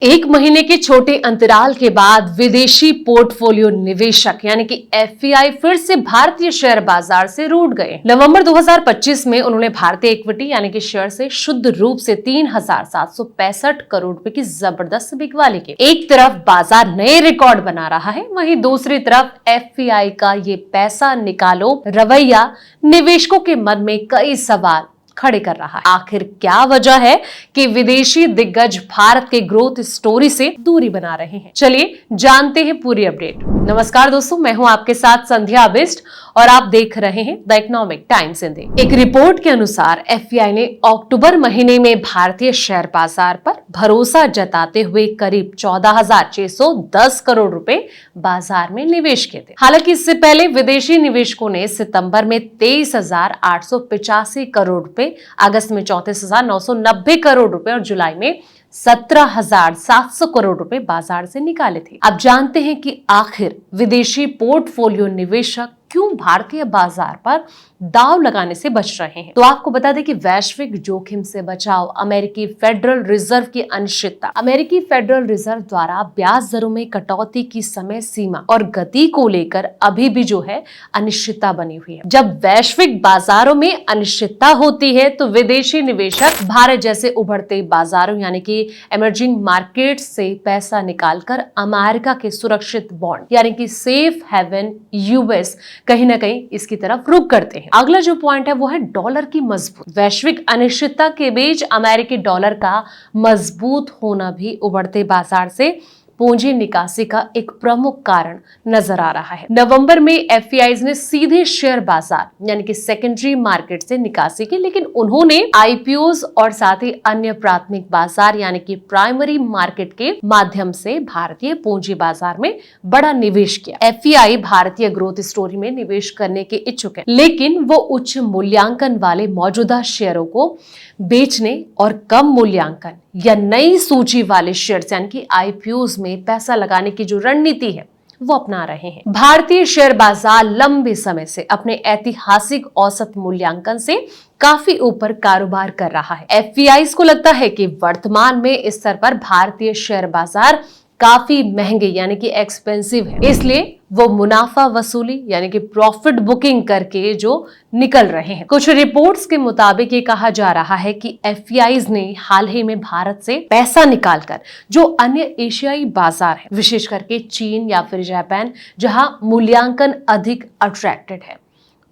एक महीने के छोटे अंतराल के बाद विदेशी पोर्टफोलियो निवेशक यानी कि एफपीआई फिर से भारतीय शेयर बाजार से रूठ गए। नवंबर 2025 में उन्होंने भारतीय इक्विटी यानी कि शेयर से शुद्ध रूप से 3,765 करोड़ रुपए की जबरदस्त बिकवाली की। एक तरफ बाजार नए रिकॉर्ड बना रहा है, वहीं दूसरी तरफ एफपीआई का ये पैसा निकालो रवैया निवेशकों के मन में कई सवाल खड़े कर रहा है। आखिर क्या वजह है कि विदेशी दिग्गज भारत के ग्रोथ स्टोरी से दूरी बना रहे हैं? चलिए जानते हैं पूरी अपडेट। नमस्कार दोस्तों, मैं हूं आपके साथ संध्या बिष्ट और आप देख रहे हैं द इकोनॉमिक टाइम्स हिंदी। एक रिपोर्ट के अनुसार एफपीआई ने अक्टूबर महीने में भारतीय शेयर बाजार पर भरोसा जताते हुए करीब 14,610 करोड़ रुपए बाजार में निवेश किए थे। हालांकि इससे पहले विदेशी निवेशकों ने सितंबर में 23,885 करोड़ रुपए, अगस्त में 34,990 करोड़ रुपए और जुलाई में 17,700 करोड़ रुपए बाजार से निकाले थे। अब जानते हैं कि आखिर विदेशी पोर्टफोलियो निवेशक क्यों भारतीय बाजार पर दांव लगाने से बच रहे हैं। तो आपको बता दें कि वैश्विक जोखिम से बचाव, अमेरिकी फेडरल रिजर्व की अनिश्चितता। अमेरिकी फेडरल रिजर्व द्वारा ब्याज दरों में कटौती की समय सीमा और गति को लेकर अभी भी जो है अनिश्चितता बनी हुई है। जब वैश्विक बाजारों में अनिश्चितता होती है तो विदेशी निवेशक भारत जैसे उभरते बाजारों यानी कि इमर्जिंग मार्केट से पैसा निकालकर अमेरिका के सुरक्षित बॉन्ड यानी कि सेफ हेवन यूएस कहीं ना कहीं इसकी तरफ रुख करते हैं। अगला जो पॉइंट है वो है डॉलर की मजबूत। वैश्विक अनिश्चितता के बीच अमेरिकी डॉलर का मजबूत होना भी उभरते बाजार से पूंजी निकासी का एक प्रमुख कारण नजर आ रहा है। नवंबर में एफपीआईज ने सीधे शेयर बाजार यानी कि सेकेंडरी मार्केट से निकासी की, लेकिन उन्होंने आईपीओज और साथ ही अन्य प्राथमिक बाजार यानी कि प्राइमरी मार्केट के माध्यम से भारतीय पूंजी बाजार में बड़ा निवेश किया। एफपीआई भारतीय ग्रोथ स्टोरी में निवेश करने के इच्छुक है, लेकिन वो उच्च मूल्यांकन वाले मौजूदा शेयरों को बेचने और कम मूल्यांकन या नई सूची वाले शेयर्स यानी कि आईपीओज में पैसा लगाने की जो रणनीति है वो अपना रहे हैं। भारतीय शेयर बाजार लंबे समय से अपने ऐतिहासिक औसत मूल्यांकन से काफी ऊपर कारोबार कर रहा है। एफपीआईज को लगता है कि वर्तमान में इस स्तर पर भारतीय शेयर बाजार काफी महंगे यानी कि एक्सपेंसिव है, इसलिए वो मुनाफा वसूली यानी कि प्रॉफिट बुकिंग करके जो निकल रहे हैं। कुछ रिपोर्ट्स के मुताबिक ये कहा जा रहा है कि एफपीआईज ने हाल ही में भारत से पैसा निकालकर जो अन्य एशियाई बाजार है, विशेष करके चीन या फिर जापान जहां मूल्यांकन अधिक अट्रैक्टेड है,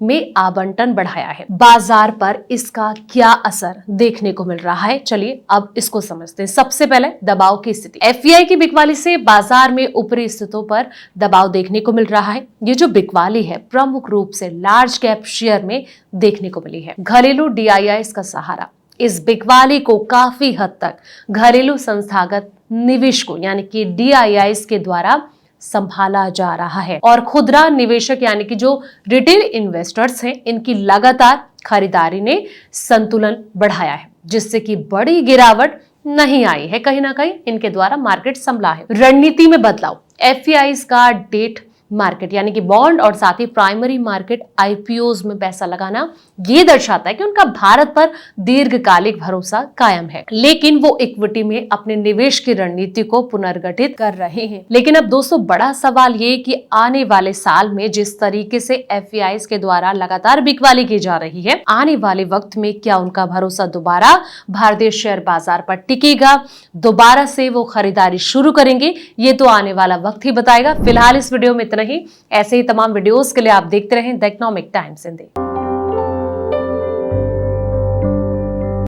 में आवंटन बढ़ाया है। बाजार पर इसका क्या असर देखने को मिल रहा है, चलिए अब इसको समझते हैं। सबसे पहले दबाव की स्थिति। एफपीआई की बिकवाली से बाजार में ऊपरी स्थितियों पर दबाव देखने को मिल रहा है। ये जो बिकवाली है प्रमुख रूप से लार्ज कैप शेयर में देखने को मिली है। घरेलू डीआईआईज का सहारा इस बिकवाली को काफी हद तक घरेलू संस्थागत निवेशकों यानी कि डीआईआईज के द्वारा संभाला जा रहा है और खुदरा निवेशक यानी कि जो रिटेल इन्वेस्टर्स हैं, इनकी लगातार खरीदारी ने संतुलन बढ़ाया है, जिससे कि बड़ी गिरावट नहीं आई है। कहीं ना कहीं इनके द्वारा मार्केट संभला है। रणनीति में बदलाव। एफपीआईज का डेट मार्केट यानी कि बॉन्ड और साथ ही प्राइमरी मार्केट आईपीओज में पैसा लगाना ये दर्शाता है कि उनका भारत पर दीर्घकालिक भरोसा कायम है, लेकिन वो इक्विटी में अपने निवेश की रणनीति को पुनर्गठित कर रहे हैं। लेकिन अब दोस्तों बड़ा सवाल ये कि आने वाले साल में जिस तरीके से एफपीआईज के द्वारा लगातार बिकवाली की जा रही है, आने वाले वक्त में क्या उनका भरोसा दोबारा भारतीय शेयर बाजार पर टिकेगा, दोबारा से वो खरीदारी शुरू करेंगे, ये तो आने वाला वक्त ही बताएगा। फिलहाल इस वीडियो में नहीं, ऐसे ही तमाम वीडियोस के लिए आप देखते रहें द इकोनॉमिक टाइम्स हिंदी।